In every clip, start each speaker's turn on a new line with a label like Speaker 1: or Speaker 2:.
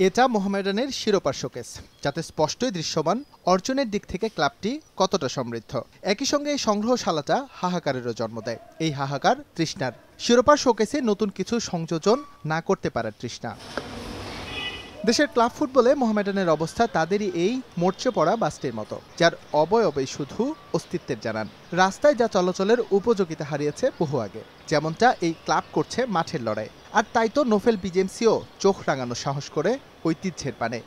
Speaker 1: এটা মোহামেডানের শিরোপার শোকেস, যাতে স্পষ্টই দৃশ্যমান অর্জনের দিক থেকে ক্লাবটি কতটা সমৃদ্ধ। একই সঙ্গে এই সংগ্রহশালাটা হাহাকারেরও জন্ম দেয়। এই হাহাকার তৃষ্ণার। শিরোপার শোকেসে নতুন কিছু সংযোজন না করতে পারার তৃষ্ণা। দেশের ক্লাব ফুটবলে মোহামেডানের অবস্থা তাদেরই এই মরচে পড়া বাসটির মতো, যার অবয়বে শুধু অস্তিত্বের জানান। রাস্তায় যা চলাচলের উপযোগিতা হারিয়েছে বহু আগে, যেমনটা এই ক্লাব করছে মাঠের লড়াই। আর তাই তো নোফেল বিজেএমসিও চোখ রাঙানো সাহস করে ঐতিহ্যের পানে।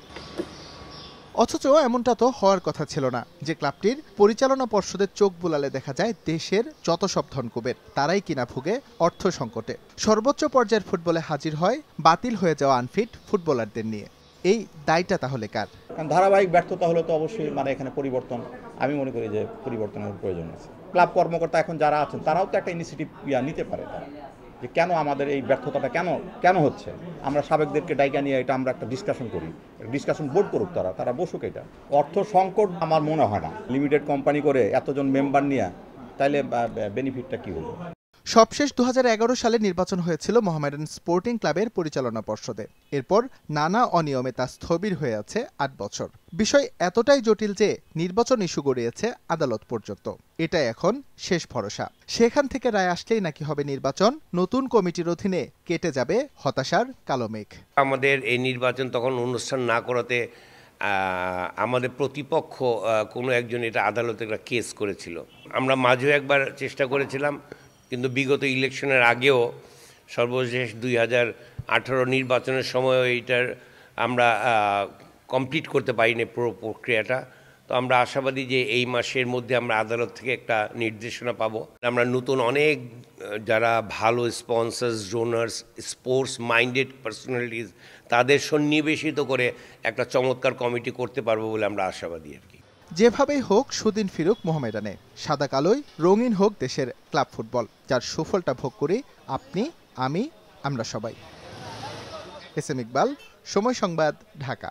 Speaker 1: অথচ এমনটা তো হওয়ার কথা ছিল না যে ক্লাবটির পরিচালনা পর্ষদের চোখ বুলালে দেখা যায় দেশের যত সব ধনকুবের তারাই কিনা ভুগে অর্থ সংকটে। সর্বোচ্চ পর্যায়ের ফুটবলে হাজির হয় বাতিল হয়ে যাওয়া আনফিট ফুটবলারদের নিয়ে। এই দায়টা তাহলে কার?
Speaker 2: ধারাবাহিক ব্যর্থতা হলে তো অবশ্যই এখানে পরিবর্তন, আমি মনে করি যে পরিবর্তনের প্রয়োজন আছে। ক্লাব কর্মকর্তা এখন যারা আছেন তারাও তো একটা ইনিশিয়েটিভ নিতে পারে, যে কেন আমাদের এই ব্যর্থতাটা কেন হচ্ছে। আমরা সাবেকদেরকে ডাইকা নিয়ে এটা আমরা একটা ডিসকাশন করি, ডিসকাশন বোর্ড করুক, তারা বসুক। এটা অর্থ সংকট আমার মনে হয় না। লিমিটেড কোম্পানি করে এতজন মেম্বার নিয়ে তাইলে বেনিফিটটা কি হলো?
Speaker 1: সবশেষ 2011 সালে নির্বাচন হয়েছিল মোহামেডান স্পোর্টিং ক্লাবের পরিচালনা পর্ষদে। এরপর নানা অনিয়মে তা স্থবির হয়ে আছে 8 বছর। বিষয় এতটাই জটিল যে নির্বাচন ইস্যু গড়িয়েছে আদালত পর্যন্ত। এটা এখন শেষ ভরসা। সেখান থেকে রায় আসলেই নাকি হবে নির্বাচন, নতুন কমিটির অধীনে কেটে যাবে হতাশার কালো মেঘ।
Speaker 3: আমাদের এই নির্বাচন তখন অনুষ্ঠান না করাতে আমাদের প্রতিপক্ষ কোনো একজন এটা আদালতে একটা কেস করেছিল। আমরা মাঝেও একবার চেষ্টা করেছিলাম, কিন্তু বিগত ইলেকশনের আগেও সর্বশেষ 2018 নির্বাচনের সময় এইটার আমরা কমপ্লিট করতে পারিনি পুরো প্রক্রিয়াটা। তো আমরা আশাবাদী যে এই মাসের মধ্যে আমরা আদালত থেকে একটা নির্দেশনা পাবো। আমরা নতুন অনেক যারা ভালো sponsors, donors, sports minded personalities তাদের সন্নিবেশিত করে একটা চমৎকার কমিটি করতে পারবো বলে আমরা আশাবাদী আর কি।
Speaker 1: যেভাবেই হোক সুদিন ফিরুক মোহামেডানে, সাদা কালোই রঙিন হোক দেশের ক্লাব ফুটবল, যার সুফলটা ভোগ করি আপনি, আমি, আমরা সবাই। এস এম ইকবাল, সময় সংবাদ, ঢাকা।